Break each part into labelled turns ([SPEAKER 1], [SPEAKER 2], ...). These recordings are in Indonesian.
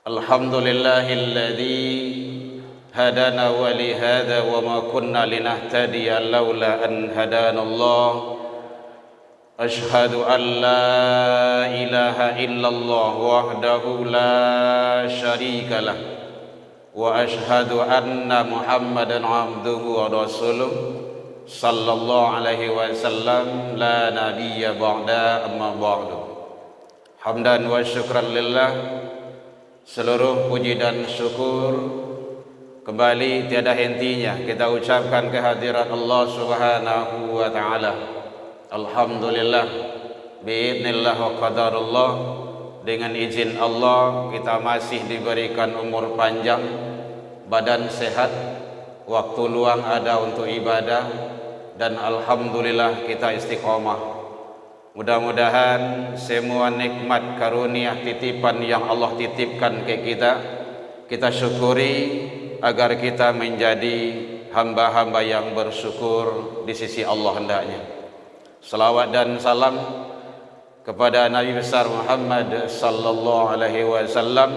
[SPEAKER 1] Alhamdulillahilladzi hadana wa li hadza wa ma kunna linahtadiya laula an hadanallah. Ashhadu an la ilaha illallah wahdahu la syarika lah wa ashhadu anna Muhammadan abduhu wa rasuluh sallallahu alaihi wasallam la nabiyya ba'da amma ba'du. Hamdan wa syukran lillah. Seluruh puji dan syukur kembali tiada hentinya kita ucapkan kehadirat Allah Subhanahu wa taala. Alhamdulillah biidznillah wa qadarullah, dengan izin Allah kita masih diberikan umur panjang, badan sehat, waktu luang ada untuk ibadah, dan alhamdulillah kita istiqomah. Mudah-mudahan semua nikmat karunia titipan yang Allah titipkan ke kita syukuri agar kita menjadi hamba-hamba yang bersyukur di sisi Allah hendaknya. Salawat dan salam kepada Nabi besar Muhammad sallallahu alaihi wasallam.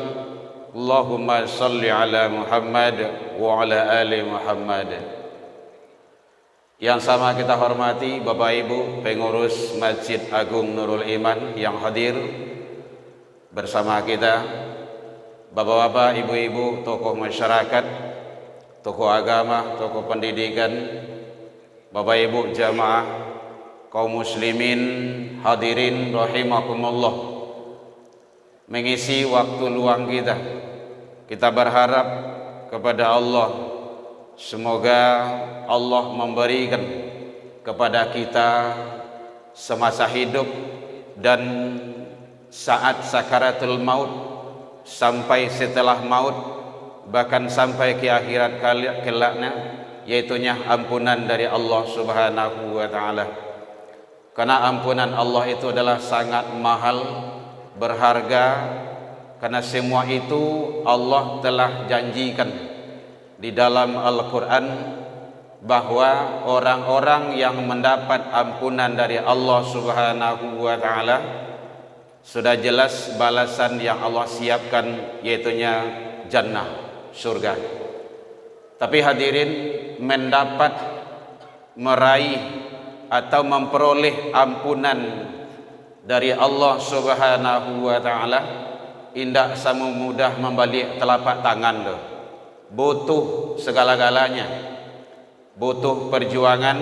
[SPEAKER 1] Allahumma salli ala Muhammad wa ala ali Muhammad. Yang sama kita hormati Bapak Ibu pengurus Masjid Agung Nurul Iman yang hadir bersama kita, Bapak-bapak, Ibu-ibu, tokoh masyarakat, tokoh agama, tokoh pendidikan, Bapak Ibu jamaah kaum muslimin hadirin rahimakumullah. Mengisi waktu luang kita berharap kepada Allah, semoga Allah memberikan kepada kita semasa hidup dan saat sakaratul maut, sampai setelah maut, bahkan sampai ke akhirat kelaknya, yaitunya ampunan dari Allah Subhanahu wa taala. Karena ampunan Allah itu adalah sangat mahal, berharga, karena semua itu Allah telah janjikan di dalam Al-Quran bahwa orang-orang yang mendapat ampunan dari Allah Subhanahu wa taala sudah jelas balasan yang Allah siapkan, yaitunya jannah, surga. Tapi hadirin, mendapat, meraih atau memperoleh ampunan dari Allah Subhanahu wa taala indak sama mudah membalik telapak tangan loh. Butuh segala-galanya, butuh perjuangan,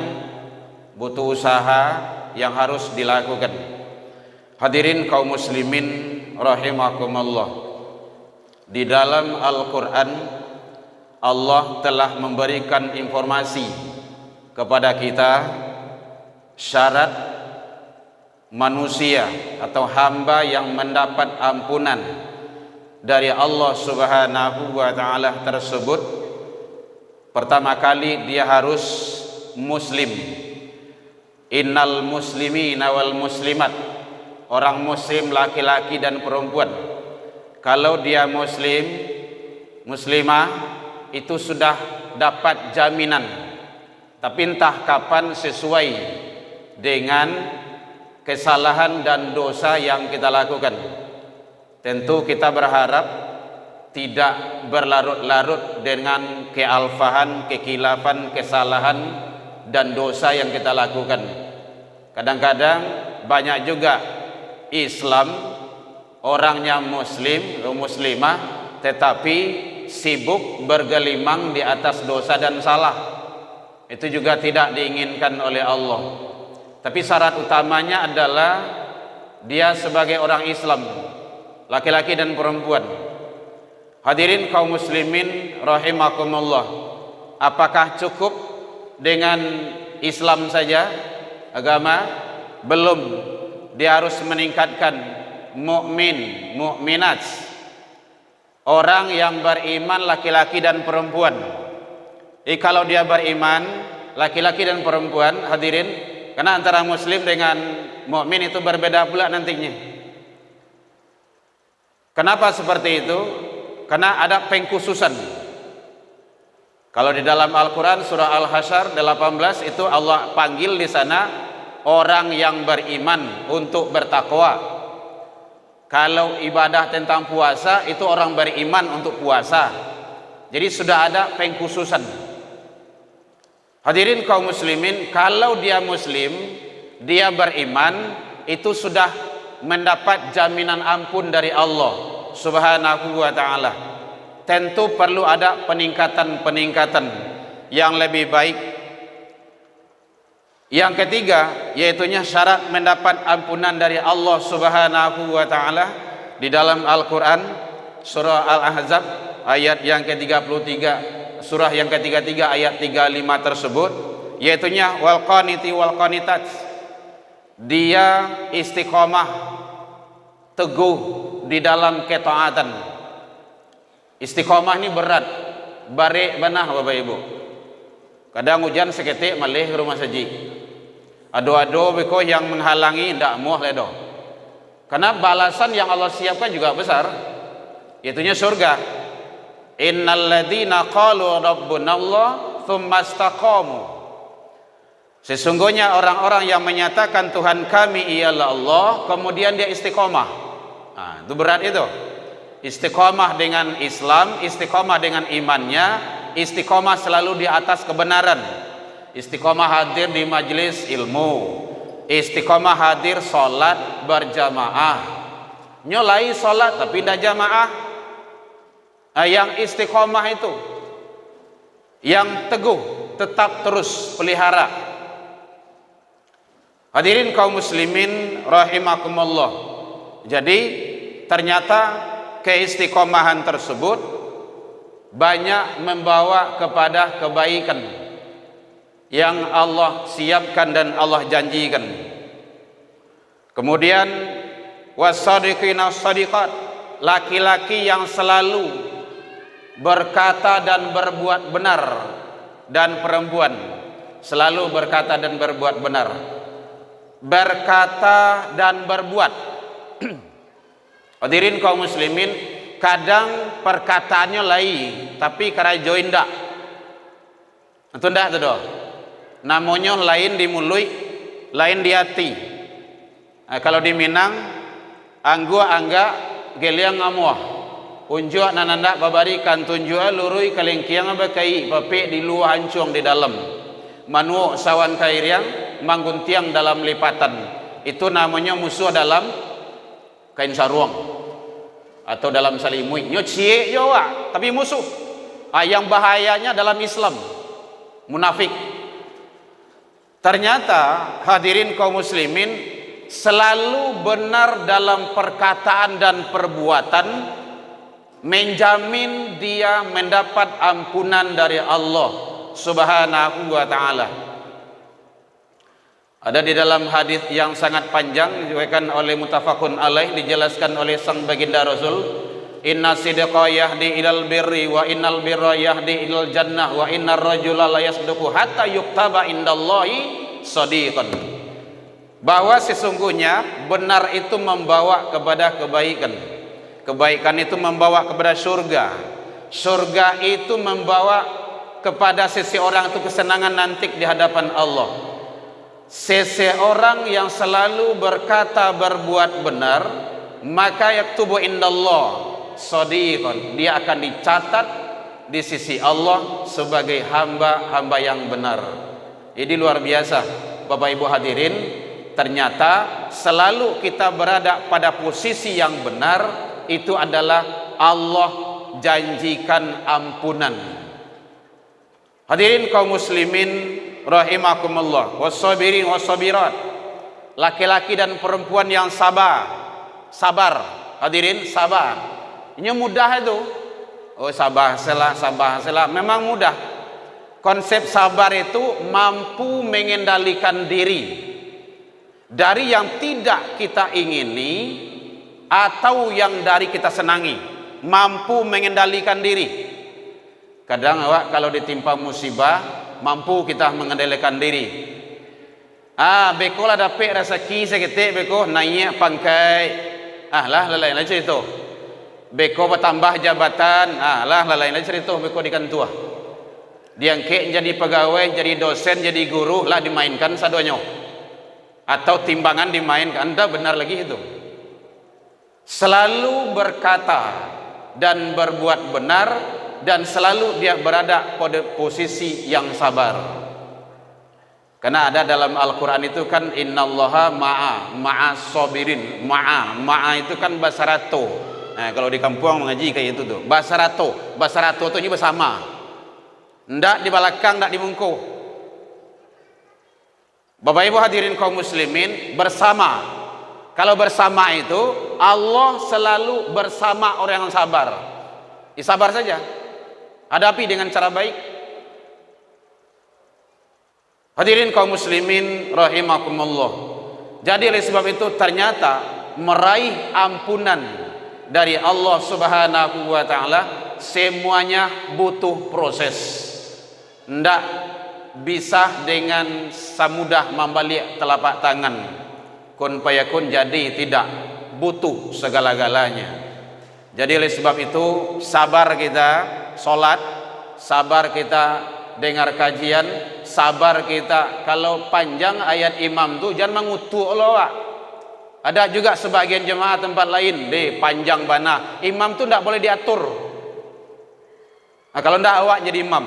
[SPEAKER 1] butuh usaha yang harus dilakukan. Hadirin kaum muslimin rahimakumullah, di dalam Al-Quran Allah telah memberikan informasi kepada kita syarat manusia atau hamba yang mendapat ampunan dari Allah Subhanahu wa taala tersebut. Pertama kali dia harus muslim. Innal muslimina wal muslimat, orang muslim laki-laki dan perempuan. Kalau dia muslim, muslimah, itu sudah dapat jaminan. Tapi entah kapan sesuai dengan kesalahan dan dosa yang kita lakukan. Tentu kita berharap tidak berlarut-larut dengan kealfahan, kekilafan, kesalahan dan dosa yang kita lakukan. Kadang-kadang banyak juga Islam, orangnya muslim atau muslimah, tetapi sibuk bergelimang di atas dosa dan salah. Itu juga tidak diinginkan oleh Allah. Tapi syarat utamanya adalah dia sebagai orang Islam, laki-laki dan perempuan. Hadirin kaum muslimin rahimakumullah, apakah cukup dengan Islam saja agama? Belum. Dia harus meningkatkan mukmin, mukminat, orang yang beriman laki-laki dan perempuan. Kalau dia beriman laki-laki dan perempuan, hadirin, karena antara muslim dengan mukmin itu berbeda pula nantinya. Kenapa seperti itu? Karena ada pengkhususan. Kalau di dalam Al-Quran surah Al-Hasyr 18 itu Allah panggil di sana orang yang beriman untuk bertakwa. Kalau ibadah tentang puasa itu orang beriman untuk puasa. Jadi sudah ada pengkhususan. Hadirin kaum muslimin, kalau dia muslim, dia beriman, itu sudah mendapat jaminan ampun dari Allah Subhanahu wa taala. Tentu perlu ada peningkatan-peningkatan yang lebih baik. Yang ketiga, yaitunya syarat mendapat ampunan dari Allah Subhanahu wa taala di dalam Al-Qur'an surah Al-Ahzab ayat yang ke-33, surah yang ke-33 ayat 35 tersebut, yaitunya wal qaniti wal qanitat. Dia istiqomah teguh di dalam ketaatan. Istiqomah ini berat, bare benah Bapak Ibu. Kadang hujan seketik malih rumah saji. Ado-ado beko yang menghalangi ndak muah ledo. Karena balasan yang Allah siapkan juga besar, yaitunya surga. Innal ladzina qalu rabbunallah tsumma istaqamu. Sesungguhnya orang-orang yang menyatakan Tuhan kami ialah Allah, kemudian dia istiqomah. Nah, itu berat itu. Istiqomah dengan Islam, istiqomah dengan imannya, istiqomah selalu di atas kebenaran, istiqomah hadir di majelis ilmu, istiqomah hadir sholat berjamaah, nyolai sholat tapi tidak jamaah. Nah, yang istiqomah itu, yang teguh, tetap terus pelihara. Hadirin kaum muslimin rahimakumullah. Jadi ternyata keistiqomahan tersebut banyak membawa kepada kebaikan yang Allah siapkan dan Allah janjikan. Kemudian wasadiqina sadiqat, laki-laki yang selalu berkata dan berbuat benar, dan perempuan selalu berkata dan berbuat benar. Berkata dan berbuat. Hadirin kaum muslimin, kadang perkataannya lain tapi karajo indak. Itu ndak tuh. Namanya lain di mulut, lain di hati. Nah, kalau di Minang, anggua angga geliang ngamuah. Unjuk nananda babarikan tunjua lurui kalengkiang abakai pape di luar hancung di dalam. Manu sawan kairiang mangguntiang dalam lipatan. Itu namanya musuh dalam kain sarung atau dalam salimui. Nyo cie joa, tapi musuh. Yang bahayanya dalam Islam, munafik. Ternyata hadirin kaum muslimin selalu benar dalam perkataan dan perbuatan, menjamin dia mendapat ampunan dari Allah Subhanahu wa taala. Ada di dalam hadis yang sangat panjang diriwayatkan oleh muttafaqun alaih, dijelaskan oleh sang baginda Rasul, inna sidqa yahdi ilal birri wa innal birra yahdi ilal jannah wa innar rajula la yasduqu hatta yuktaba indallahi shadiqan. Bahwa sesungguhnya benar itu membawa kepada kebaikan, kebaikan itu membawa kepada surga, surga itu membawa kepada seseorang itu kesenangan nanti di hadapan Allah. Seseorang yang selalu berkata berbuat benar, maka yaktubu indallah shadiqan, dia akan dicatat di sisi Allah sebagai hamba-hamba yang benar. Ini luar biasa Bapak Ibu hadirin. Ternyata selalu kita berada pada posisi yang benar, itu adalah Allah janjikan ampunan. Hadirin kaum muslimin rahimakumullah, wassabirin wassabirat, laki-laki dan perempuan yang sabar. Hadirin, sabar. Ini mudah itu. Oh, sabar selah memang mudah. Konsep sabar itu mampu mengendalikan diri dari yang tidak kita ingini atau yang dari kita senangi. Mampu mengendalikan diri. Kadang awak kalau ditimpa musibah, mampu kita mengendalikan diri. Beko lah dapat rezeki seketik, beko naik pangkai. Lain cerita. Beko bertambah jabatan. Lain cerita, beko dikantua. Diangkat jadi pegawai, jadi dosen, jadi guru, lah dimainkan sadonya. Atau timbangan dimainkan. Anda benar lagi itu. selalu berkata dan berbuat benar, dan selalu dia berada pada posisi yang sabar. Karena ada dalam Al-Quran itu kan innallaha ma'as sabirin. Ma'a itu kan basarato. Nah, kalau di kampung mengaji kayak itu tuh basarato itu ini bersama, ndak di belakang, ndak di mungku. Bapak Ibu hadirin kaum muslimin, bersama. Kalau bersama itu Allah selalu bersama orang yang sabar. Sabar saja, hadapi dengan cara baik. Hadirin kaum muslimin rahimakumullah. Jadi oleh sebab itu ternyata meraih ampunan dari Allah Subhanahu wa taala semuanya butuh proses. Ndak bisa dengan semudah membalik telapak tangan. Kun fayakun, jadi tidak, butuh segala-galanya. Jadi oleh sebab itu sabar kita sholat, sabar kita dengar kajian, sabar kita kalau panjang ayat imam tu jangan mengutu Allah. Ada juga sebagian jemaah tempat lain deh panjang bana, imam tu tidak boleh diatur. Nah, kalau tidak awak jadi imam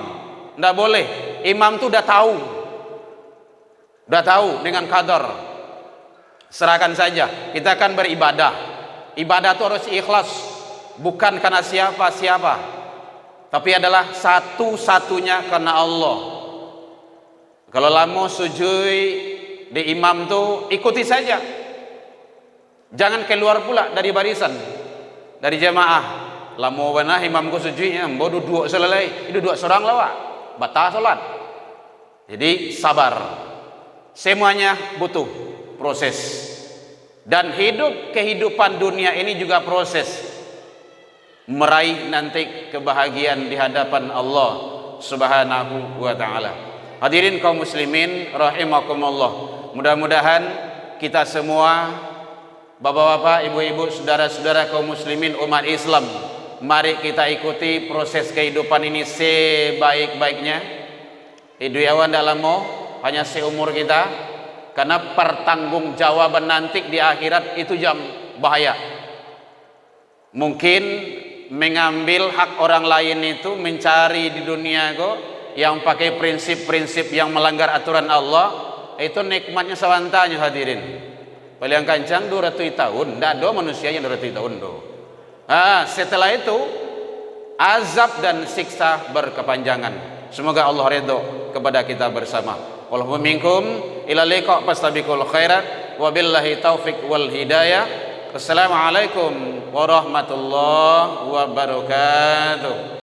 [SPEAKER 1] tidak boleh. Imam tu dah tahu dengan kadar. Serahkan saja, kita akan beribadah. Ibadah tu harus ikhlas, bukan karena siapa-siapa, tapi adalah satu-satunya karena Allah. Kalau lama sujud di imam tu ikuti saja, jangan keluar pula dari barisan, dari jemaah. Lama benar imamku sujudnya, mau duduk selesai, duduk seorang lawak, batal solat. Jadi sabar, semuanya butuh proses. Dan kehidupan dunia ini juga proses, meraih nanti kebahagiaan di hadapan Allah Subhanahu wa taala. Hadirin kaum muslimin rahimakumullah. Mudah-mudahan kita semua, bapak-bapak, ibu-ibu, saudara-saudara kaum muslimin umat Islam, mari kita ikuti proses kehidupan ini sebaik-baiknya. Hidup dalam hanya seumur kita, karena pertanggungjawaban nanti di akhirat itu jam bahaya. Mungkin mengambil hak orang lain itu, mencari di dunia kok yang pakai prinsip-prinsip yang melanggar aturan Allah, itu nikmatnya sawantanya hadirin. Paling kancang 200 tahun, tidak ada manusia yang 200 tahun do. Setelah itu azab dan siksa berkepanjangan. Semoga Allah ridho kepada kita bersama. Wallahu minkum ila liqa fastabiqul khairat wabillahi taufik wal hidayah. Assalamualaikum warahmatullahi wabarakatuh.